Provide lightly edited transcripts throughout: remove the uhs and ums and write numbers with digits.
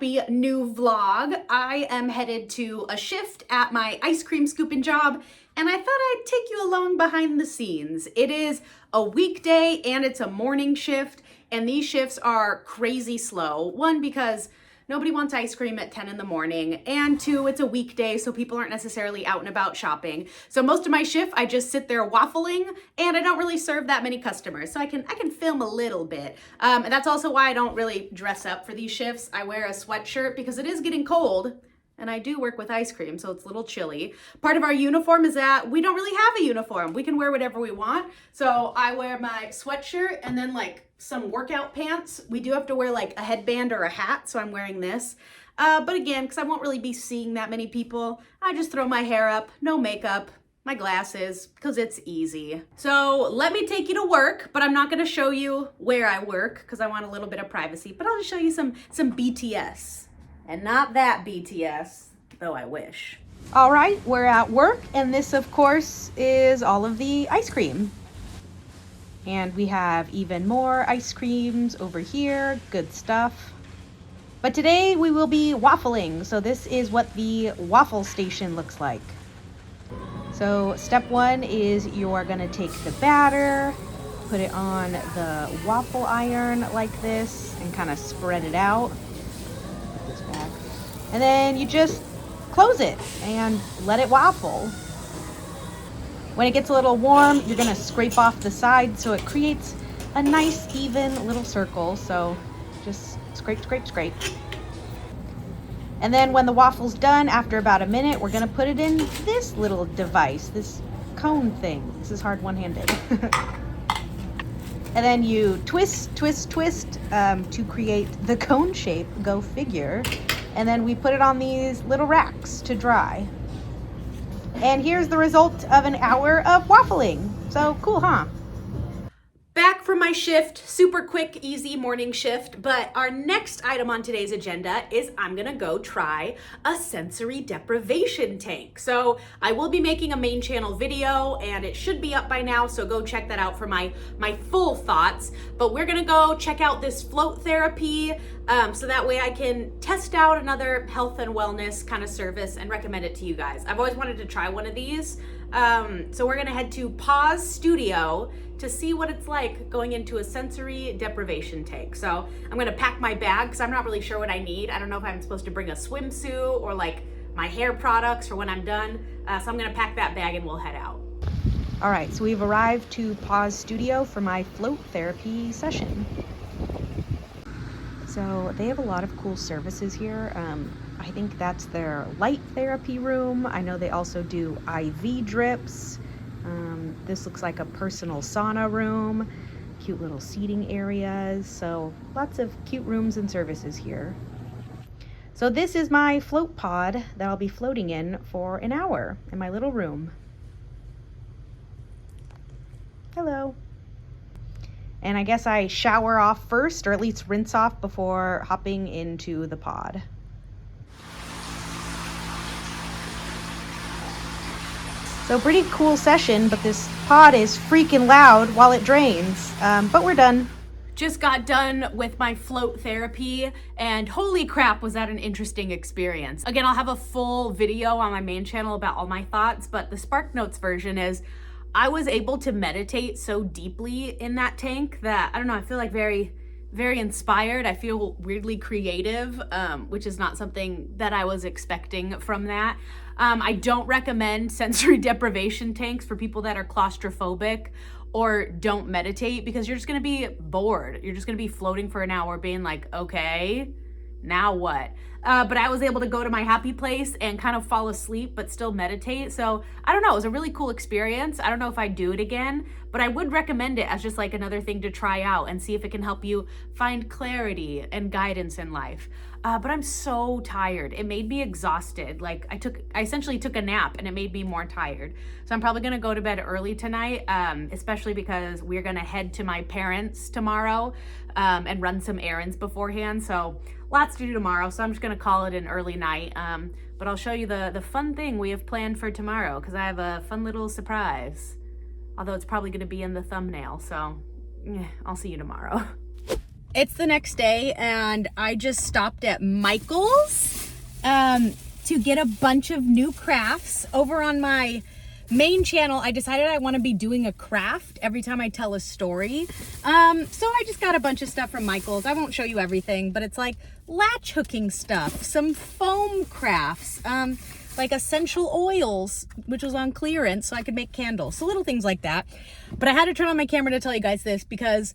happy new vlog. I am headed to a shift at my ice cream scooping job, and I thought I'd take you along behind the scenes. It is a weekday and it's a morning shift, and these shifts are crazy slow. One, because nobody wants ice cream at 10 in the morning, and two, it's a weekday, so people aren't necessarily out and about shopping. So most of my shift, I just sit there waffling, and I don't really serve that many customers, so I can film a little bit. And that's also why I don't really dress up for these shifts. I wear a sweatshirt because it is getting cold, and I do work with ice cream, so it's a little chilly. Part of our uniform is that we don't really have a uniform. We can wear whatever we want. So I wear my sweatshirt and then like some workout pants. We do have to wear like a headband or a hat, so I'm wearing this. But again, because I won't really be seeing that many people, I just throw my hair up, no makeup, my glasses, because it's easy. So let me take you to work, but I'm not gonna show you where I work because I want a little bit of privacy, but I'll just show you some BTS. And not that BTS, though I wish. All right, we're at work, and this, of course, is all of the ice cream. And we have even more ice creams over here, good stuff. But today we will be waffling, so this is what the waffle station looks like. So step one is you're gonna take the batter, put it on the waffle iron like this, and kind of spread it out. This back. And then you just close it and let it waffle. When it gets a little warm, you're gonna scrape off the side so it creates a nice even little circle. So just scrape, scrape, scrape. And then when the waffle's done, after about a minute, we're gonna put it in this little device, this cone thing. This is hard one-handed. And then you twist, twist, twist to create the cone shape, go figure. And then we put it on these little racks to dry. And here's the result of an hour of waffling. So cool, huh? Back from my shift, super quick, easy morning shift, but our next item on today's agenda is I'm gonna go try a sensory deprivation tank. So I will be making a main channel video, and it should be up by now, so go check that out for my full thoughts. But we're gonna go check out this float therapy, so that way I can test out another health and wellness kind of service and recommend it to you guys. I've always wanted to try one of these. So we're gonna head to Pause Studio to see what it's like going into a sensory deprivation tank. So I'm gonna pack my bag because I'm not really sure what I need. I don't know if I'm supposed to bring a swimsuit or like my hair products for when I'm done. So I'm gonna pack that bag and we'll head out. All right, so we've arrived to Pause Studio for my float therapy session. So they have a lot of cool services here. I think that's their light therapy room. I know they also do IV drips. This looks like a personal sauna room, cute little seating areas. So lots of cute rooms and services here. So this is my float pod that I'll be floating in for an hour in my little room. Hello. And I guess I shower off first, or at least rinse off before hopping into the pod. So pretty cool session, but this pod is freaking loud while it drains, but we're done. Just got done with my float therapy, and holy crap, was that an interesting experience. Again, I'll have a full video on my main channel about all my thoughts, but the Spark Notes version is I was able to meditate so deeply in that tank that, I don't know, I feel like very inspired. I feel weirdly creative, which is not something that I was expecting from that. I don't recommend sensory deprivation tanks for people that are claustrophobic or don't meditate, because you're just gonna be bored. You're just gonna be floating for an hour being like, okay, now what? But I was able to go to my happy place and kind of fall asleep, but still meditate. So I don't know, it was a really cool experience. I don't know if I'd do it again, but I would recommend it as just like another thing to try out and see if it can help you find clarity and guidance in life. But I'm so tired. It made me exhausted. Like I essentially took a nap and it made me more tired. So I'm probably gonna go to bed early tonight, especially because we're gonna head to my parents tomorrow and run some errands beforehand. So lots to do tomorrow. So I'm just gonna call it an early night. But I'll show you the fun thing we have planned for tomorrow, because I have a fun little surprise. Although it's probably gonna be in the thumbnail. So I'll see you tomorrow. It's the next day and I just stopped at Michael's to get a bunch of new crafts. Over on my main channel, I decided I want to be doing a craft every time I tell a story. So I just got a bunch of stuff from Michael's. I won't show you everything, but it's like latch hooking stuff, some foam crafts, like essential oils, which was on clearance so I could make candles. So little things like that. But I had to turn on my camera to tell you guys this because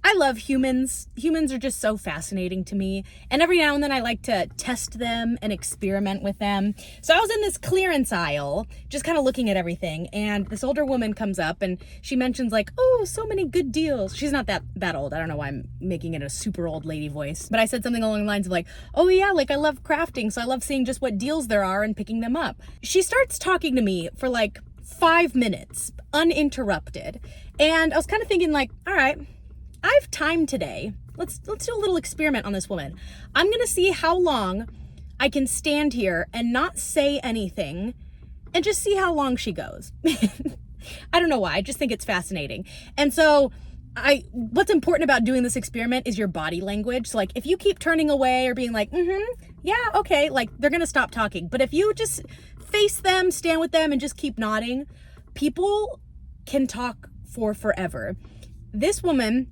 I love humans. Humans are just so fascinating to me. And every now and then I like to test them and experiment with them. So I was in this clearance aisle, just kind of looking at everything. And this older woman comes up and she mentions like, oh, so many good deals. She's not that old. I don't know why I'm making it a super old lady voice. But I said something along the lines of like, oh yeah, like I love crafting. So I love seeing just what deals there are and picking them up. She starts talking to me for like 5 minutes, uninterrupted. And I was kind of thinking like, all right, I have time today. Let's do a little experiment on this woman. I'm gonna see how long I can stand here and not say anything and just see how long she goes. I don't know why, I just think it's fascinating. And so what's important about doing this experiment is your body language. So like if you keep turning away or being like, yeah, okay, like they're gonna stop talking. But if you just face them, stand with them and just keep nodding, people can talk for forever. This woman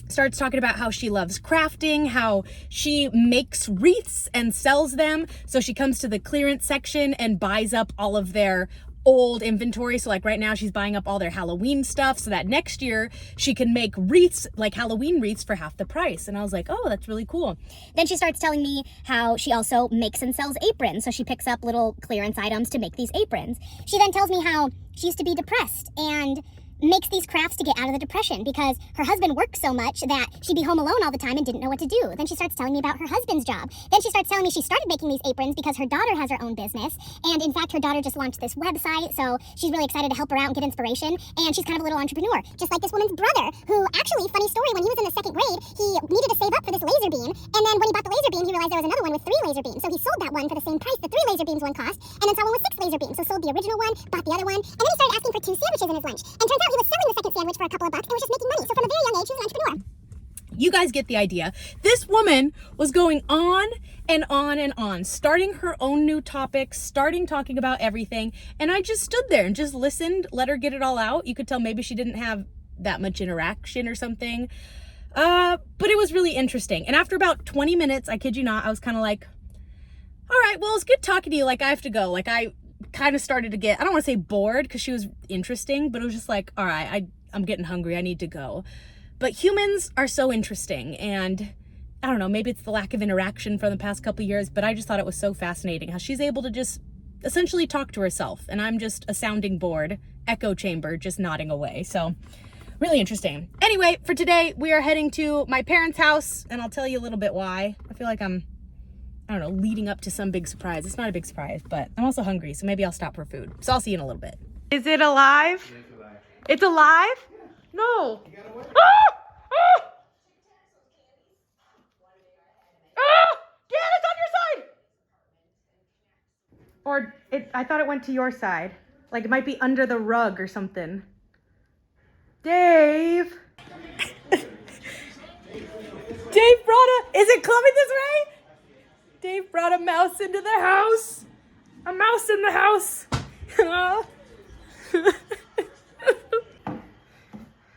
starts talking about how she loves crafting, how she makes wreaths and sells them. So she comes to the clearance section and buys up all of their old inventory. So like right now she's buying up all their Halloween stuff so that next year she can make wreaths, like Halloween wreaths, for half the price. And I was like, oh, that's really cool. Then she starts telling me how she also makes and sells aprons. So she picks up little clearance items to make these aprons. She then tells me how she used to be depressed and makes these crafts to get out of the depression because her husband worked so much that she'd be home alone all the time and didn't know what to do. Then she starts telling me about her husband's job. Then she starts telling me she started making these aprons because her daughter has her own business. And in fact, her daughter just launched this website, so she's really excited to help her out and get inspiration. And she's kind of a little entrepreneur, just like this woman's brother, who actually, funny story, when he was in the 2nd grade, he needed to save up for this laser beam. And then when he bought the laser beam, he realized there was another one with 3 laser beams. So he sold that one for the same price the 3 laser beams one cost, and then saw one with 6 laser beams. So sold the original one, bought the other one, and then he started asking for 2 sandwiches in his lunch. And turns out he was selling the second sandwich for a couple of bucks and was just making money. So from a very young age, she was an entrepreneur. You guys get the idea. This woman was going on and on and on, starting her own new topics, starting talking about everything. And I just stood there and just listened, let her get it all out. You could tell maybe she didn't have that much interaction or something. But it was really interesting. And after about 20 minutes, I kid you not, I was kind of like, all right, well, it's good talking to you. Like, I have to go. Like, I kind of started to get, I don't want to say bored because she was interesting, but it was just like, all right, I'm getting hungry. I need to go. But humans are so interesting, and I don't know, maybe it's the lack of interaction from the past couple of years, but I just thought it was so fascinating how she's able to just essentially talk to herself, and I'm just a sounding board, echo chamber, just nodding away. So really interesting. Anyway, for today, we are heading to my parents' house, and I'll tell you a little bit why. I feel like I don't know, leading up to some big surprise. It's not a big surprise, but I'm also hungry, so maybe I'll stop for food. So I'll see you in a little bit. Is it alive? Yeah, it's alive. It's alive? Yeah. No. You gotta wait. Dad, it's on your side! Or I thought it went to your side. Like it might be under the rug or something. Dave! Dave brought is it coming this way? Dave brought a mouse into the house. A mouse in the house.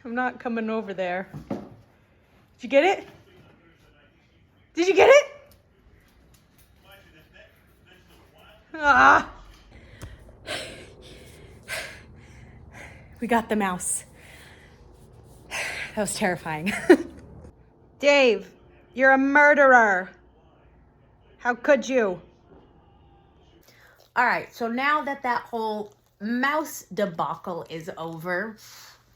I'm not coming over there. Did you get it? Did you get it? Ah. We got the mouse. That was terrifying. Dave, you're a murderer. How could you? All right, so now that whole mouse debacle is over,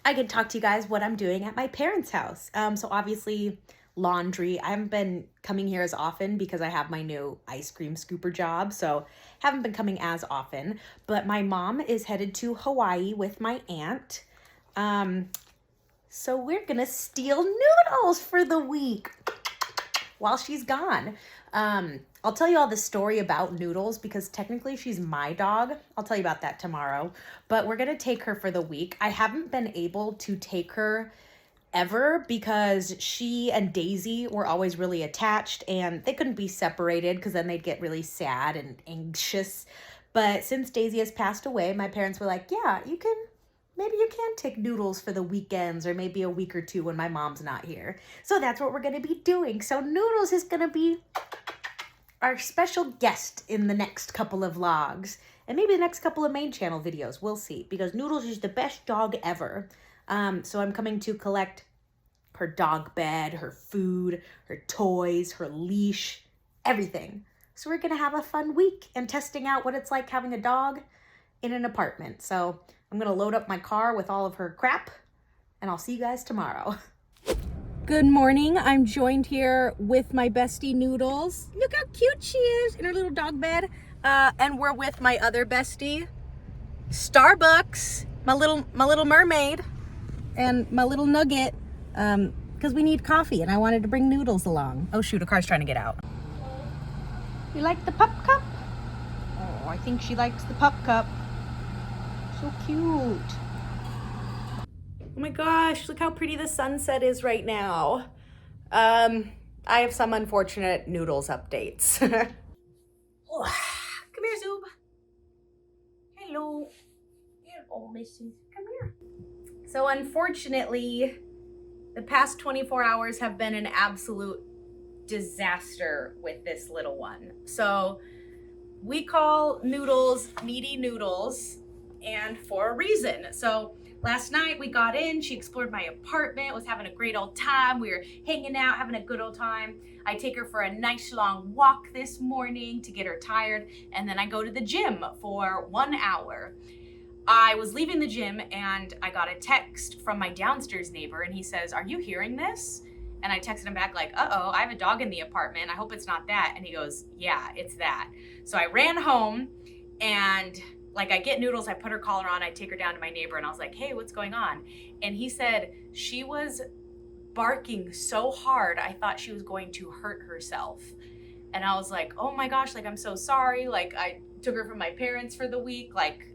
I can talk to you guys what I'm doing at my parents' house. So obviously laundry. I haven't been coming here as often because I have my new ice cream scooper job, so haven't been coming as often. But my mom is headed to Hawaii with my aunt. So we're gonna steal Noodles for the week while she's gone. I'll tell you all the story about Noodles because technically she's my dog. I'll tell you about that tomorrow. But we're gonna take her for the week. I haven't been able to take her ever because she and Daisy were always really attached and they couldn't be separated because then they'd get really sad and anxious. But since Daisy has passed away, my parents were like, yeah, maybe you can take Noodles for the weekends or maybe a week or two when my mom's not here. So that's what we're going to be doing. So Noodles is going to be our special guest in the next couple of vlogs and maybe the next couple of main channel videos. We'll see, because Noodles is the best dog ever. So I'm coming to collect her dog bed, her food, her toys, her leash, everything. So we're going to have a fun week and testing out what it's like having a dog in an apartment. So I'm going to load up my car with all of her crap, and I'll see you guys tomorrow. Good morning. I'm joined here with my bestie Noodles. Look how cute she is in her little dog bed. And we're with my other bestie, Starbucks, my little mermaid, and my little nugget, because we need coffee and I wanted to bring Noodles along. Oh shoot, a car's trying to get out. You like the pup cup? Oh, I think she likes the pup cup. So cute. Oh my gosh, look how pretty the sunset is right now. I have some unfortunate Noodles updates. Come here, Zoob. Hello. Hello, Missy. Come here. So unfortunately, the past 24 hours have been an absolute disaster with this little one. So we call Noodles Needy Noodles, and for a reason. So last night we got in, she explored my apartment, was having a great old time. We were hanging out, having a good old time. I take her for a nice long walk this morning to get her tired, and then I go to the gym for 1 hour. I was leaving the gym and I got a text from my downstairs neighbor, and he says, "Are you hearing this?" And I texted him back like, "Uh-oh, I have a dog in the apartment. I hope it's not that." And he goes, "Yeah, it's that." So I ran home and like I get Noodles, I put her collar on, I take her down to my neighbor and I was like, "Hey, what's going on?" And he said she was barking so hard, I thought she was going to hurt herself. And I was like, "Oh my gosh, like I'm so sorry." Like I took her from my parents for the week. Like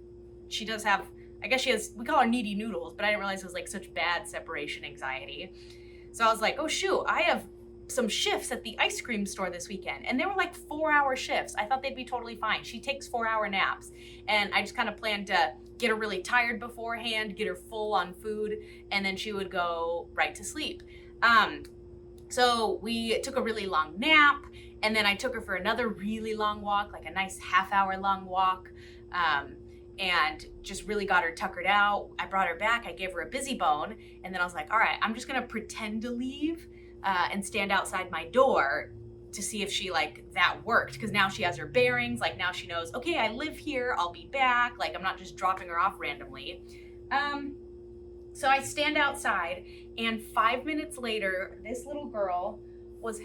she does have, I guess she has, we call her Needy Noodles, but I didn't realize it was like such bad separation anxiety. So I was like, oh shoot, I have some shifts at the ice cream store this weekend. And they were like 4-hour shifts. I thought they'd be totally fine. She takes 4-hour naps. And I just kind of planned to get her really tired beforehand, get her full on food, and then she would go right to sleep. So we took a really long nap, and then I took her for another really long walk, like a nice half-hour long walk, and just really got her tuckered out. I brought her back, I gave her a busy bone, and then I was like, all right, I'm just gonna pretend to leave and stand outside my door to see if she, like, that worked, because now she has her bearings, like now she knows, okay, I live here, I'll be back, like I'm not just dropping her off randomly. So I stand outside, and 5 minutes later, this little girl was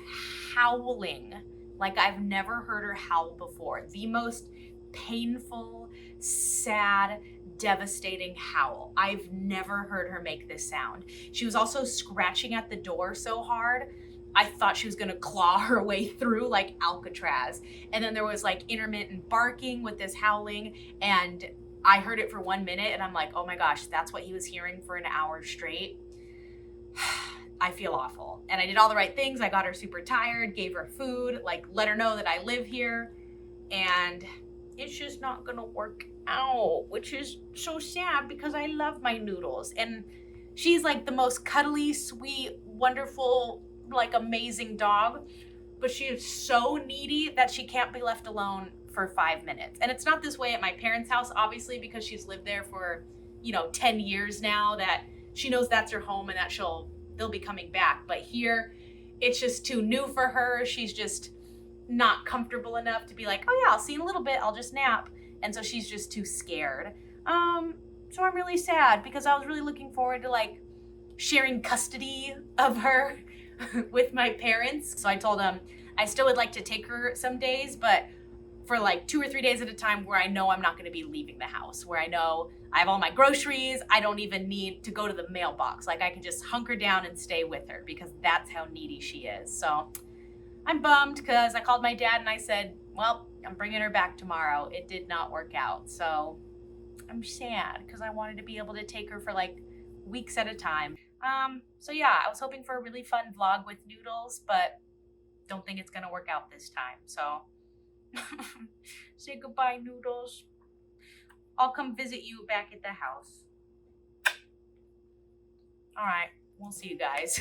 howling like I've never heard her howl before. The most painful, sad, devastating howl. I've never heard her make this sound. She was also scratching at the door so hard, I thought she was gonna claw her way through like Alcatraz. And then there was like intermittent barking with this howling, and I heard it for 1 minute and I'm like, oh my gosh, that's what he was hearing for an hour straight. I feel awful. And I did all the right things. I got her super tired, gave her food, like let her know that I live here, and it's just not gonna work out, which is so sad because I love my Noodles. And she's like the most cuddly, sweet, wonderful, like amazing dog, but she is so needy that she can't be left alone for 5 minutes. And it's not this way at my parents' house, obviously, because she's lived there for, 10 years now, that she knows that's her home and that they'll be coming back. But here, it's just too new for her. She's just not comfortable enough to be like, oh yeah, I'll see you in a little bit, I'll just nap. And so she's just too scared. So I'm really sad because I was really looking forward to like sharing custody of her with my parents. So I told them I still would like to take her some days, but for like 2 or 3 days at a time where I know I'm not gonna be leaving the house, where I know I have all my groceries, I don't even need to go to the mailbox. Like I can just hunker down and stay with her because that's how needy she is. So I'm bummed because I called my dad and I said, well, I'm bringing her back tomorrow. It did not work out. So I'm sad because I wanted to be able to take her for like weeks at a time. So yeah, I was hoping for a really fun vlog with Noodles, but don't think it's gonna work out this time. So say goodbye, Noodles. I'll come visit you back at the house. All right, we'll see you guys.